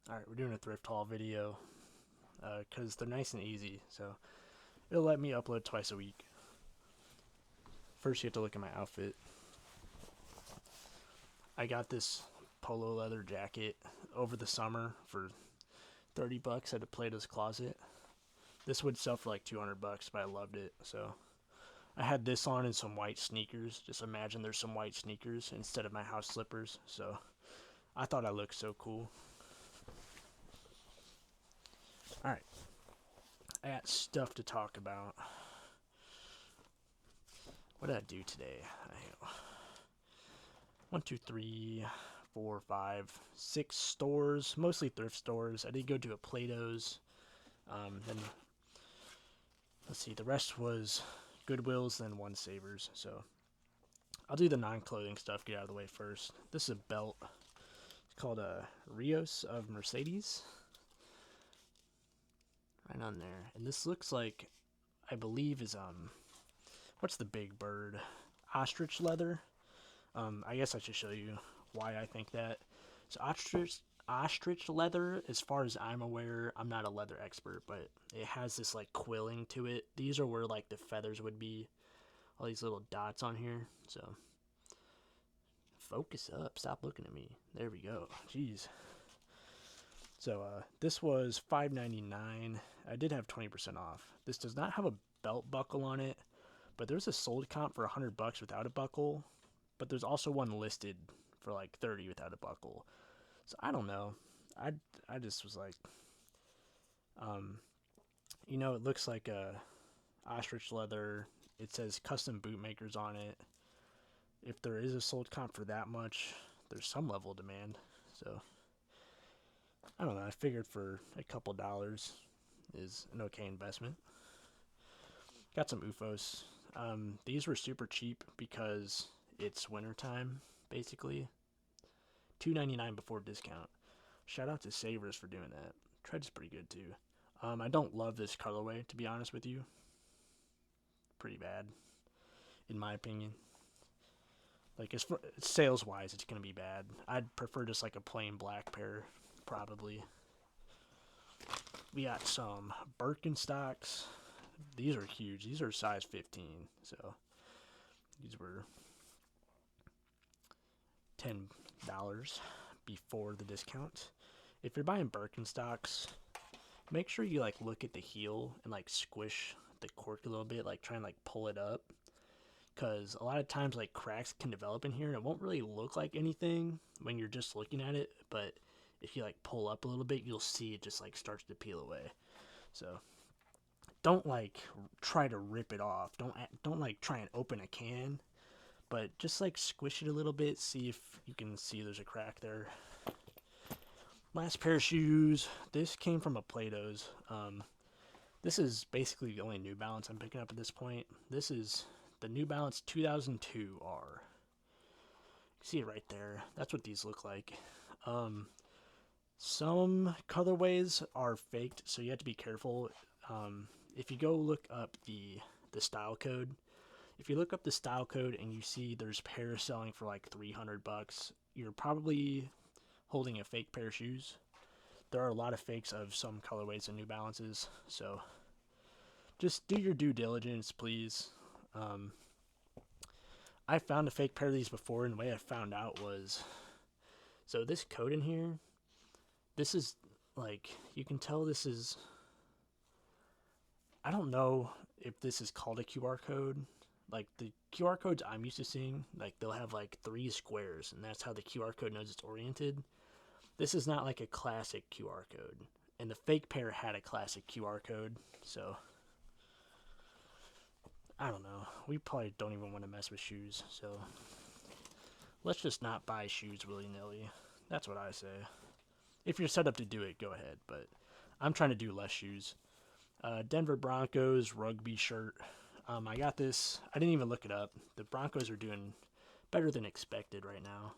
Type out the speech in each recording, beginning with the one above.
Alright, we're doing a thrift haul video because they're nice and easy, so it'll let me upload twice a week. First, you have to look at my outfit. I got this polo leather jacket over the summer for 30 bucks at a Plato's Closet. This would sell for like 200 bucks, but I loved it, so I had this on and some white sneakers. Just imagine there's some white sneakers instead of my house slippers, so I thought I looked so cool. Alright, I got stuff to talk about. What did I do today? One, two, three, four, five, 6 stores, mostly thrift stores. I did go to a Plato's. Then let's see, the rest was Goodwills, then One Savers. So I'll do the non-clothing stuff. Get out of the way first. This is a belt. It's called a Rios of Mercedes. Right on there, and this looks like, I believe, is what's the big bird? Ostrich leather. I guess I should show you why I think that. So ostrich leather, as far as I'm aware, I'm not a leather expert, but it has this like quilling to it. These are where like the feathers would be. All these little dots on here. So focus up. Stop looking at me. There we go. Jeez. So this was $5.99. I did have 20% off. This does not have a belt buckle on it, but there's a sold comp for 100 bucks without a buckle. But there's also one listed for like 30 without a buckle. So I don't know. I just was like, it looks like a ostrich leather. It says custom bootmakers on it. If there is a sold comp for that much, there's some level of demand. So I don't know. I figured for a couple dollars is an okay investment. Got some UFOs. These were super cheap because it's wintertime, basically. $2.99 before discount. Shout out to Savers for doing that. Tread's pretty good too. I don't love this colorway, to be honest with you. Pretty bad, in my opinion. Like, as for sales wise, it's gonna be bad. I'd prefer just like a plain black pair, probably. We got some Birkenstocks. These are huge. These are size 15, so these were $10 before the discount. If you're buying Birkenstocks, make sure you like look at the heel and like squish the cork a little bit, like try and like pull it up, because a lot of times like cracks can develop in here and it won't really look like anything when you're just looking at it, but if you like pull up a little bit, you'll see it just like starts to peel away. So don't like try to rip it off. Don't like try and open a can, but just like squish it a little bit, see if you can see there's a crack there. Last pair of shoes. This came from a Plato's. This is basically the only New Balance I'm picking up at this point. This is the New Balance 2002 R. You can see it right there. That's what these look like. Some colorways are faked, so you have to be careful. If you go look up the style code, if you look up the style code and you see there's pairs selling for like 300 bucks, you're probably holding a fake pair of shoes. There are a lot of fakes of some colorways and New Balances, so just do your due diligence, please. I found a fake pair of these before, and the way I found out was, so this code in here, this is like, you can tell this is, I don't know if this is called a QR code. Like the QR codes I'm used to seeing, like they'll have like 3 squares, and that's how the QR code knows it's oriented. This is not like a classic QR code, and the fake pair had a classic QR code, so I don't know. We probably don't even want to mess with shoes, so let's just not buy shoes willy-nilly. That's what I say. If you're set up to do it, go ahead, but I'm trying to do less shoes. Denver Broncos rugby shirt. I got this. I didn't even look it up. The Broncos are doing better than expected right now.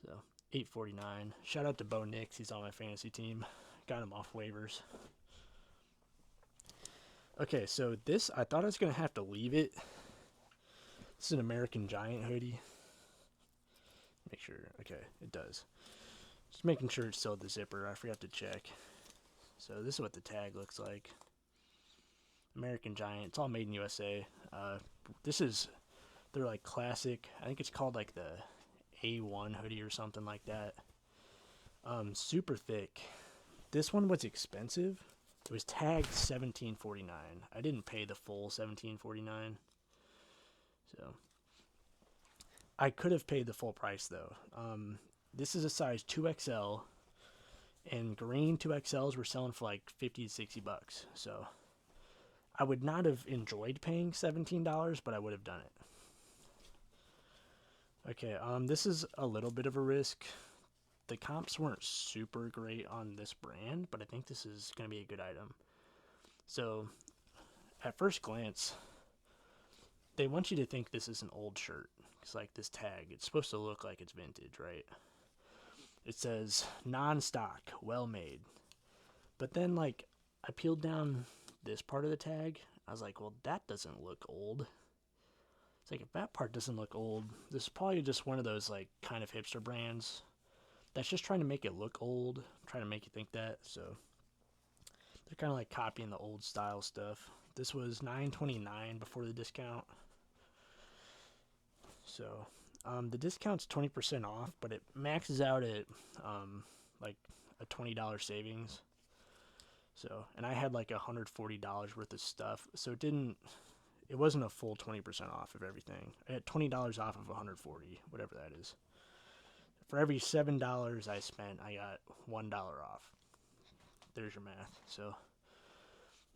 So $8.49. Shout out to Bo Nix. He's on my fantasy team. Got him off waivers. Okay, so this, I thought I was going to have to leave it. This is an American Giant hoodie. Make sure. Okay, it does. Just making sure it's still the zipper. I forgot to check. So this is what the tag looks like. American Giant. It's all made in USA. This is their like classic. I think it's called like the A1 hoodie or something like that. Super thick. This one was expensive. It was tagged $17.49. I didn't pay the full $17.49. So I could have paid the full price though. This is a size 2XL, and green 2XLs were selling for like 50 to 60 bucks. So I would not have enjoyed paying $17, but I would have done it. Okay, this is a little bit of a risk. The comps weren't super great on this brand, but I think this is going to be a good item. So, at first glance, they want you to think this is an old shirt. It's like this tag. It's supposed to look like it's vintage, right? It says, non-stock, well made. But then, like, I peeled down this part of the tag. I was like, well, that doesn't look old. It's like, if that part doesn't look old, this is probably just one of those, like, kind of hipster brands that's just trying to make it look old, trying to make you think that. So they're kind of like copying the old style stuff. This was $9.29 before the discount. So the discount's 20% off, but it maxes out at like a $20 savings. So, and I had like $140 worth of stuff, so it wasn't a full 20% off of everything. I had $20 off of 140, whatever that is. For every $7 I spent, I got $1 off. There's your math. So,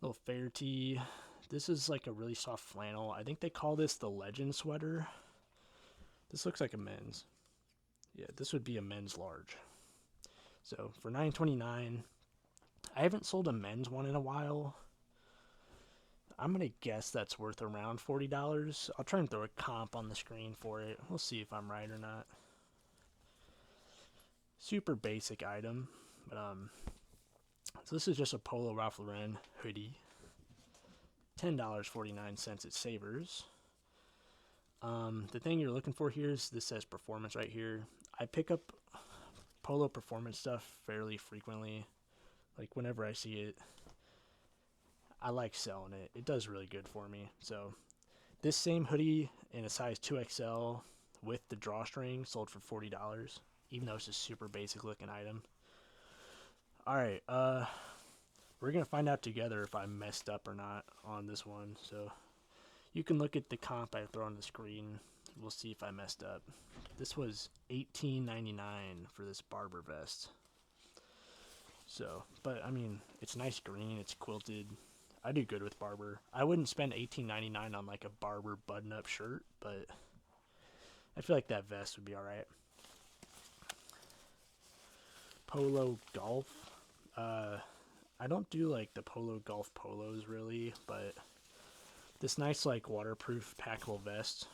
little fair tee. This is like a really soft flannel. I think they call this the Legend sweater. This looks like a men's. Yeah, this would be a men's large. So, for $9.29, I haven't sold a men's one in a while. I'm going to guess that's worth around $40. I'll try and throw a comp on the screen for it. We'll see if I'm right or not. Super basic item, but so this is just a Polo Ralph Lauren hoodie, $10.49 at Savers. The thing you're looking for here is this says performance right here. I pick up Polo performance stuff fairly frequently. Like whenever I see it, I like selling it. It does really good for me. So this same hoodie in a size 2XL with the drawstring sold for $40. Even though it's a super basic looking item. Alright, we're going to find out together if I messed up or not on this one. So, you can look at the comp I throw on the screen. We'll see if I messed up. This was $18.99 for this Barber vest. So, but I mean, it's nice green, it's quilted. I do good with Barber. I wouldn't spend $18.99 on like a Barber button-up shirt, but I feel like that vest would be alright. Polo Golf. I don't do like the Polo Golf polos really, but this nice like waterproof packable vest,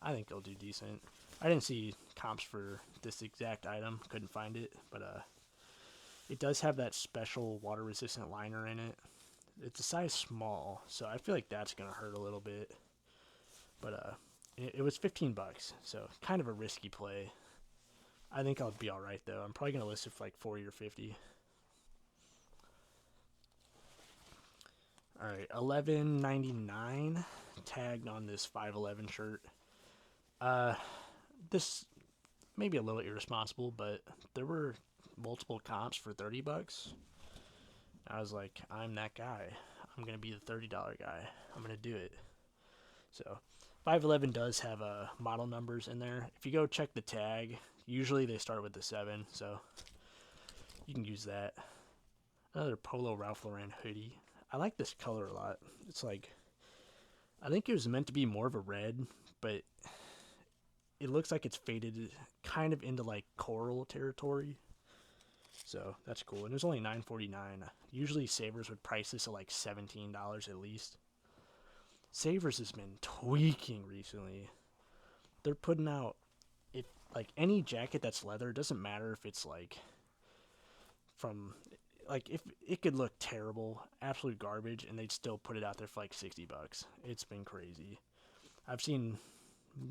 I think it'll do decent. I didn't see comps for this exact item, couldn't find it, but it does have that special water resistant liner in it. It's a size small, so I feel like that's gonna hurt a little bit. But it was $15, so kind of a risky play. I think I'll be alright though. I'm probably going to list it for like 40 or 50. Alright, $11.99 tagged on this 511 shirt. This may be a little irresponsible, but there were multiple comps for $30. I was like, I'm that guy. I'm going to be the $30 guy. I'm going to do it. So 511 does have model numbers in there. If you go check the tag, usually they start with the 7, so you can use that. Another Polo Ralph Lauren hoodie. I like this color a lot. It's like, I think it was meant to be more of a red, but it looks like it's faded kind of into like coral territory. So that's cool. And it was only $9.49. Usually Savers would price this at like $17 at least. Savers has been tweaking recently. They're putting out, if like any jacket that's leather, it doesn't matter if it's like from, like if it could look terrible, absolute garbage, and they'd still put it out there for like $60. It's been crazy. I've seen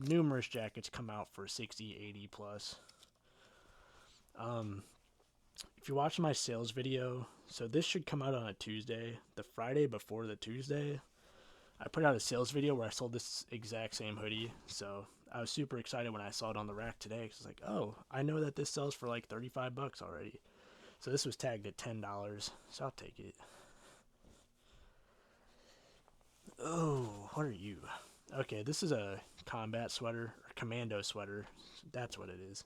numerous jackets come out for 60, 80 plus. if you watch my sales video, so this should come out on a Tuesday. The Friday before the Tuesday, I put out a sales video where I sold this exact same hoodie. So I was super excited when I saw it on the rack today. Cause it's like, oh, I know that this sells for like $35 already. So this was tagged at $10. So I'll take it. Oh, what are you? Okay, this is a combat sweater or commando sweater. That's what it is.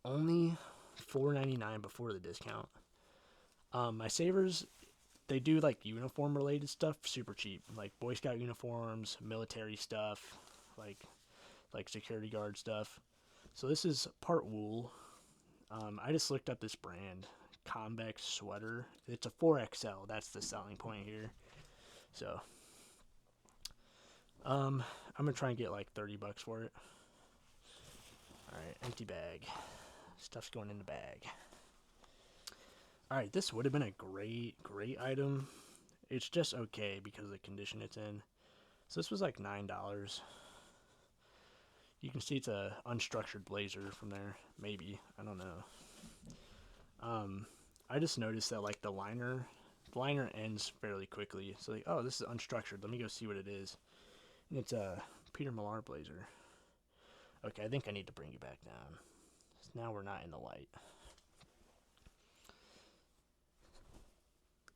Only $4.99 before the discount. My savers, they do like uniform related stuff super cheap, like Boy Scout uniforms, military stuff, like security guard stuff. So this is part wool. I just looked up this brand, Convex sweater. It's a 4XL. That's the selling point here. So I'm gonna try and get like $30 for it. All right, empty bag. Stuff's going in the bag. All right, this would have been a great item. It's just okay because of the condition it's in. So this was like $9. You can see it's a unstructured blazer from there. Maybe, I don't know. I just noticed that like the liner ends fairly quickly. So like, oh, this is unstructured. Let me go see what it is. And it's a Peter Millar blazer. Okay, I think I need to bring you back down. So now we're not in the light.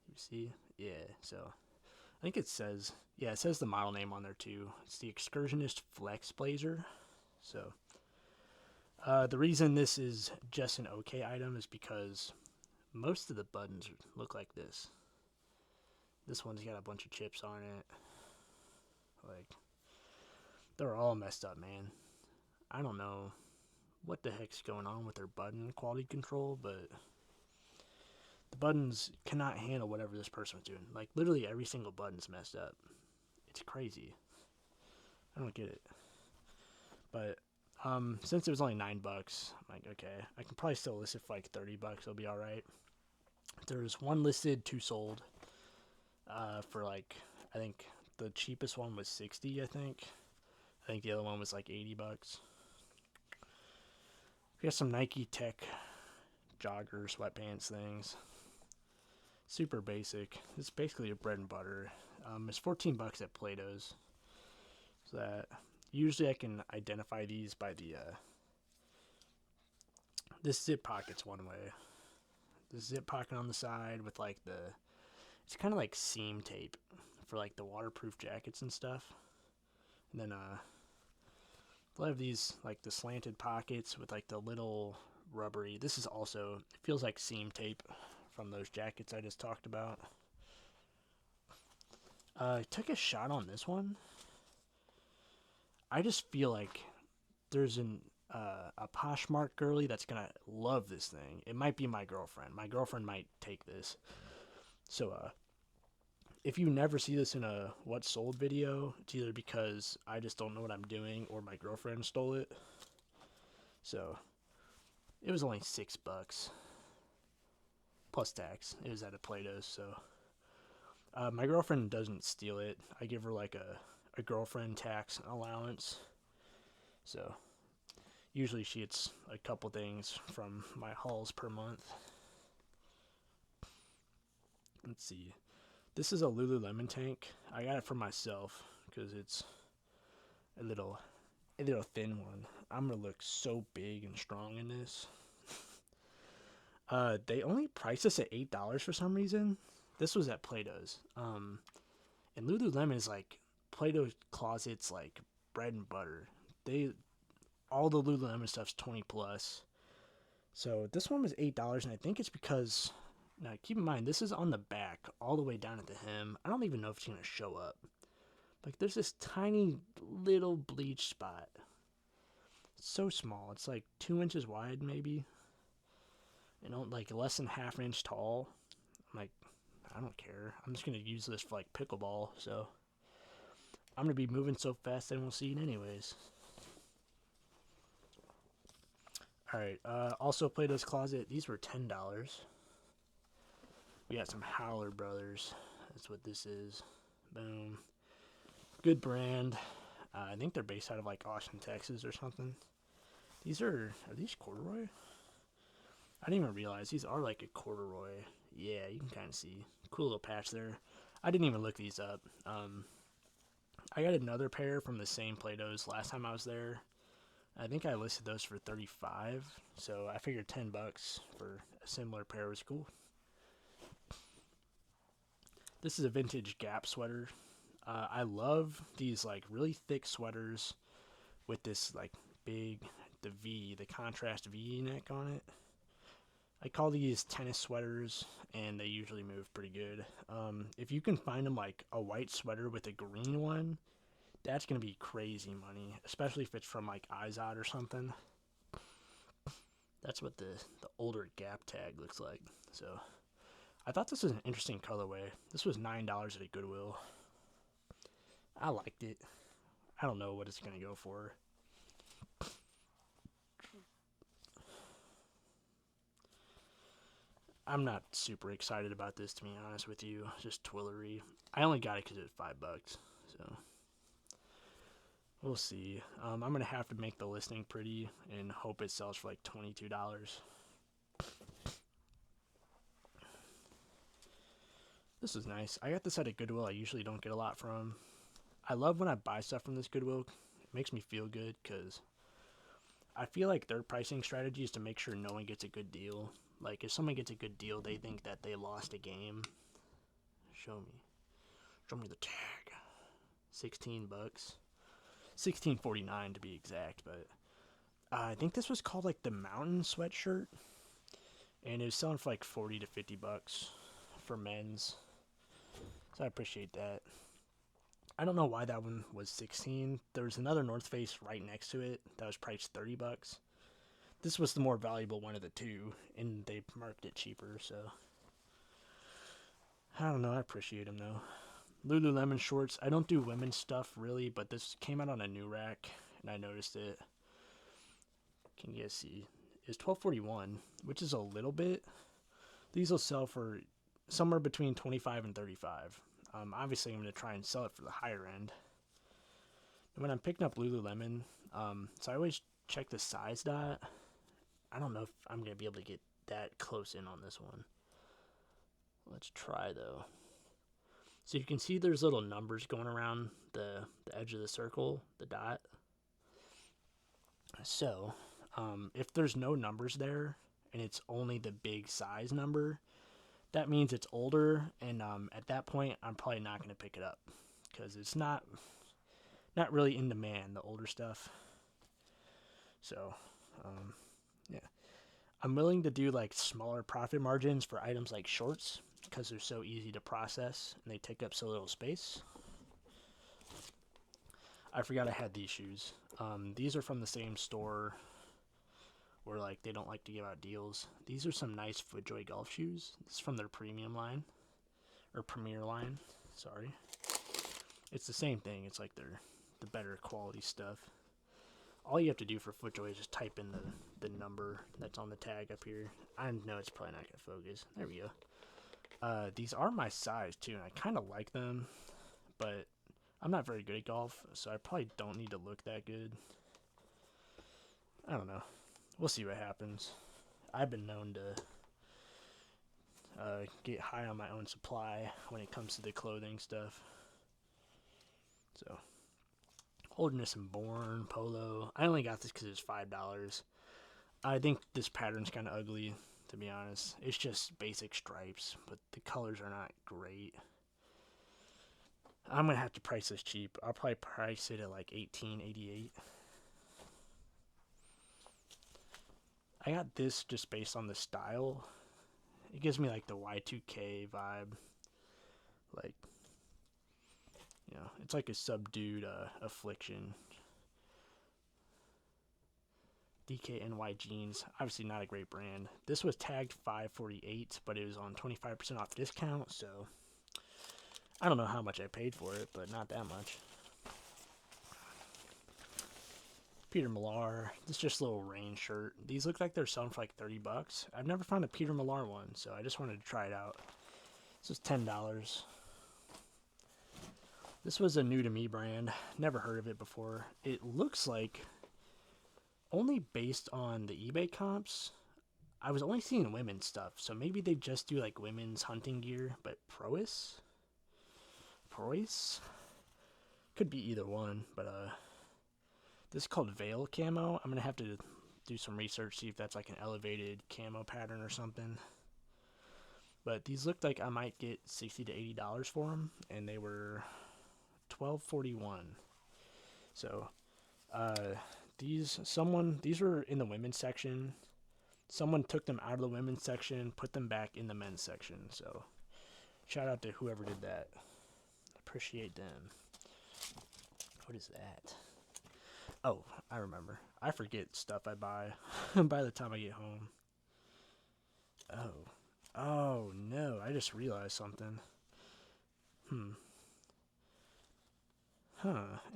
You see? Yeah, so I think it says, yeah, it says the model name on there too. It's the Excursionist Flex Blazer. So the reason this is just an okay item is because most of the buttons look like this. This one's got a bunch of chips on it. Like, they're all messed up, man. I don't know what the heck's going on with their button quality control, but the buttons cannot handle whatever this person was doing. Like, literally every single button's messed up. It's crazy. I don't get it. But since it was only $9, I'm like, okay, I can probably still list it for like $30. It'll be all right. There's one listed, 2 sold. For like, I think the cheapest one was $60. I think the other one was like $80. We got some Nike Tech jogger sweatpants things. Super basic. It's basically a bread and butter. It's $14 at Plato's. So that usually I can identify these by the this zip pocket's one way. The zip pocket on the side with like it's kind of like seam tape for like the waterproof jackets and stuff. And then they'll have these like the slanted pockets with like the little rubbery. This is also, it feels like seam tape from those jackets I just talked about. I took a shot on this one. I just feel like there's a Poshmark girly that's gonna love this thing. It might be my girlfriend. My girlfriend might take this. So if you never see this in a what sold video, it's either because I just don't know what I'm doing or my girlfriend stole it. So it was only $6 plus tax. It was at a Plato's. So my girlfriend doesn't steal it. I give her like a girlfriend tax allowance. So usually she gets a couple things from my hauls per month. Let's see. This is a Lululemon tank. I got it for myself because it's a little thin one. I'm gonna look so big and strong in this. They only priced this at $8 for some reason. This was at Plato's. And Lululemon is like Plato's closets like bread and butter. All the Lululemon stuff's 20 plus. So this one was $8, and I think it's because, now keep in mind, this is on the back all the way down at the hem. I don't even know if it's gonna show up. Like, there's this tiny little bleach spot. It's so small. It's like 2 inches wide, maybe. Like less than half an inch tall. I'm like, I don't care. I'm just gonna use this for like pickleball. So I'm gonna be moving so fast they won't see it anyways. Alright, also Plato's Closet. These were $10. We got some Howler Brothers. That's what this is. Boom. Good brand. I think they're based out of like Austin, Texas or something. Are these corduroy? I didn't even realize these are like a corduroy. Yeah, you can kind of see. Cool little patch there. I didn't even look these up. I got another pair from the same Play-Dohs last time I was there. I think I listed those for 35, so I figured $10 for a similar pair was cool. This is a vintage Gap sweater. I love these like really thick sweaters with this like big, the contrast V neck on it. I call these tennis sweaters, and they usually move pretty good. If you can find them like a white sweater with a green one, that's gonna be crazy money, especially if it's from like Izod or something. That's what the older Gap tag looks like. So I thought this was an interesting colorway. This was $9 at a Goodwill. I liked it. I don't know what it's gonna go for. I'm not super excited about this, to be honest with you. Just twillery. I only got it because it was $5, so we'll see. I'm gonna have to make the listing pretty and hope it sells for like $22. This is nice. I got this at a Goodwill I usually don't get a lot from. I love when I buy stuff from this Goodwill. It makes me feel good because I feel like their pricing strategy is to make sure no one gets a good deal. Like, if someone gets a good deal, they think that they lost a game. Show me the tag. $16. $16.49 to be exact, but I think this was called like the Mountain sweatshirt, and it was selling for like $40 to $50 for men's. So I appreciate that. I don't know why that one was 16. There was another North Face right next to it that was priced $30. This was the more valuable one of the two, and they marked it cheaper, so I don't know. I appreciate them though. Lululemon shorts. I don't do women's stuff really, but this came out on a new rack, and I noticed it. Can you guys see? It's $12.41, which is a little bit. These will sell for somewhere between $25 and $35. Obviously, I'm going to try and sell it for the higher end. And when I'm picking up Lululemon, so I always check the size dot. I don't know if I'm going to be able to get that close in on this one. Let's try, though. So you can see there's little numbers going around the edge of the circle, the dot. So if there's no numbers there, and it's only the big size number, that means it's older, and at that point, I'm probably not going to pick it up because it's not really in demand, the older stuff. So, yeah. I'm willing to do like smaller profit margins for items like shorts because they're so easy to process and they take up so little space. I forgot I had these shoes. These are from the same store where like they don't like to give out deals. These are some nice FootJoy golf shoes. This is from their premium line or premier line. Sorry, it's the same thing. It's like the better quality stuff. All you have to do for FootJoy is just type in the number that's on the tag up here. I know it's probably not gonna focus. There we go. These are my size too, and I kind of like them, but I'm not very good at golf, so I probably don't need to look that good. I don't know. We'll see what happens. I've been known to get high on my own supply when it comes to the clothing stuff. So, Holderness and Bourne, Polo. I only got this because it's $5. I think this pattern's kind of ugly, to be honest. It's just basic stripes, but the colors are not great. I'm going to have to price this cheap. I'll probably price it at like $18.88. I got this just based on the style. It gives me like the Y2K vibe. Like, you know, it's like a subdued affliction. DKNY jeans, obviously not a great brand. This was tagged $5.48, but it was on 25% off discount, so I don't know how much I paid for it, but not that much. Peter Millar, this is just a little rain shirt. These look like they're selling for like $30. I've never found a Peter Millar one, so I just wanted to try it out. This was $10. This was a new to me brand. Never heard of it before. It looks like, only based on the eBay comps, I was only seeing women's stuff, so maybe they just do like women's hunting gear, but Prois could be either one, but this is called Veil Camo. I'm gonna have to do some research, see if that's like an elevated camo pattern or something. But these looked like I might get $60 to $80 for them, and they were $12.41. So these were in the women's section. Someone took them out of the women's section, put them back in the men's section. So shout out to whoever did that. Appreciate them. What is that? Oh, I remember. I forget stuff I buy by the time I get home. Oh no, I just realized something.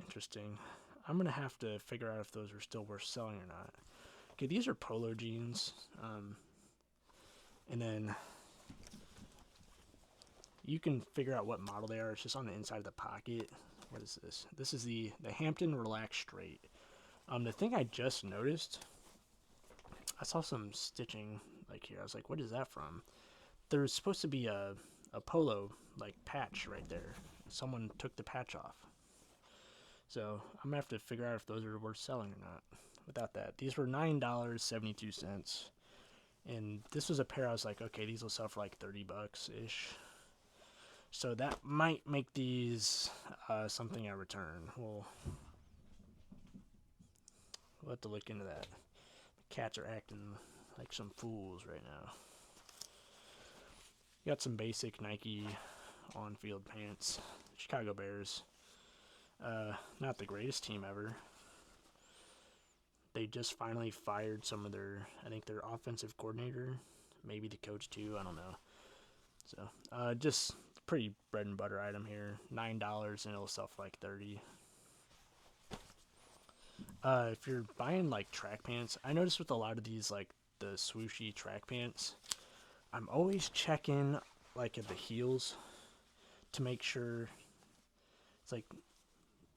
Interesting. I'm gonna have to figure out if those are still worth selling or not. Okay, these are polo jeans. And then you can figure out what model they are. It's just on the inside of the pocket. What is this? This is the Hampton Relax Straight. The thing I just noticed, I saw some stitching like here. I was like, what is that from? There's supposed to be a polo like patch right there. Someone took the patch off. So I'm gonna have to figure out if those are worth selling or not. Without that, these were $9.72, and this was a pair I was like, okay, these will sell for like $30 ish. So that might make these something I return. We'll have to look into that. The cats are acting like some fools right now. Got some basic Nike on-field pants. Chicago Bears. Not the greatest team ever. They just finally fired some of their offensive coordinator, maybe the coach too, I don't know. So, just pretty bread and butter item here. $9 and it'll sell for like $30. If you're buying like track pants, I noticed with a lot of these like the swooshy track pants, I'm always checking like at the heels to make sure it's like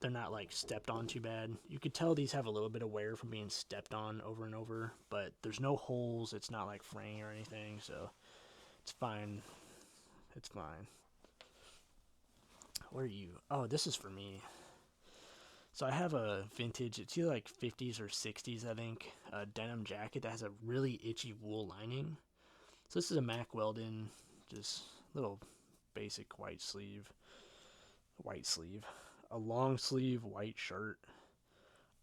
they're not like stepped on too bad. You could tell these have a little bit of wear from being stepped on over and over, but there's no holes. It's not like fraying or anything, so it's fine. It's fine. Where are you? Oh, this is for me. So I have a vintage, it's either like 50s or 60s, I think, a denim jacket that has a really itchy wool lining. So this is a Mack Weldon, just little basic white sleeve, a long sleeve white shirt.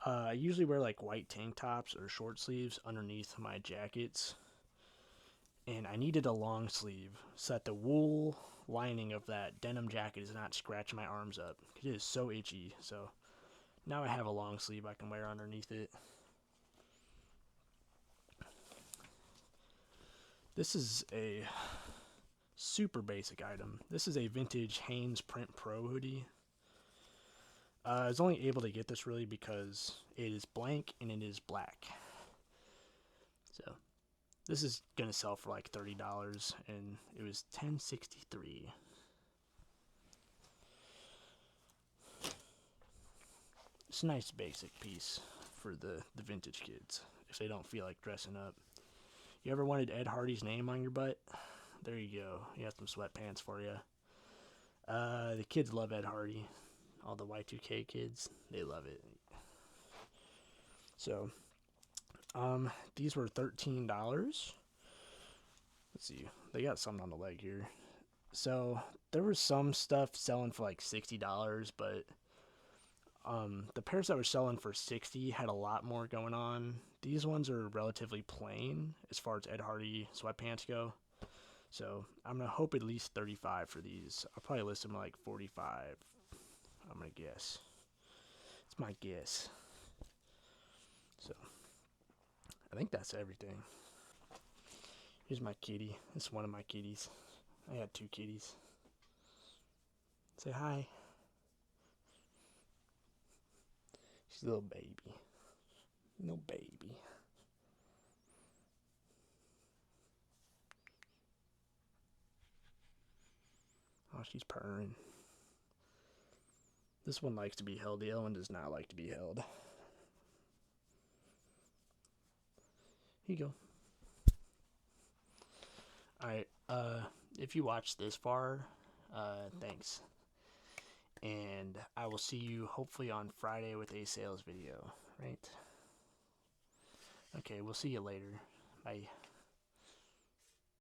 I usually wear like white tank tops or short sleeves underneath my jackets, and I needed a long sleeve so that the wool lining of that denim jacket is not scratching my arms up. It is so itchy, so now I have a long sleeve I can wear underneath it. This is a super basic item. This is a vintage Hanes Print Pro hoodie. I was only able to get this really because it is blank and it is black. So this is gonna sell for like $30, and it was $10.63. It's a nice basic piece for the vintage kids if they don't feel like dressing up. You ever wanted Ed Hardy's name on your butt? There you go. You got some sweatpants for you. The kids love Ed Hardy. All the Y2K kids, they love it. So, these were $13. Let's see. They got something on the leg here. So, there was some stuff selling for like $60, but the pairs that were selling for $60 had a lot more going on. These ones are relatively plain as far as Ed Hardy sweatpants go. So I'm going to hope at least $35 for these. I'll probably list them at like $45. I'm going to guess. It's my guess. So I think that's everything. Here's my kitty. This is one of my kitties. I got 2 kitties. Say hi. She's a little baby. No baby. Oh, she's purring. This one likes to be held. The other one does not like to be held. Here you go. Alright, if you watched this far, thanks. And I will see you hopefully on Friday with a sales video, right? Okay, we'll see you later. Bye.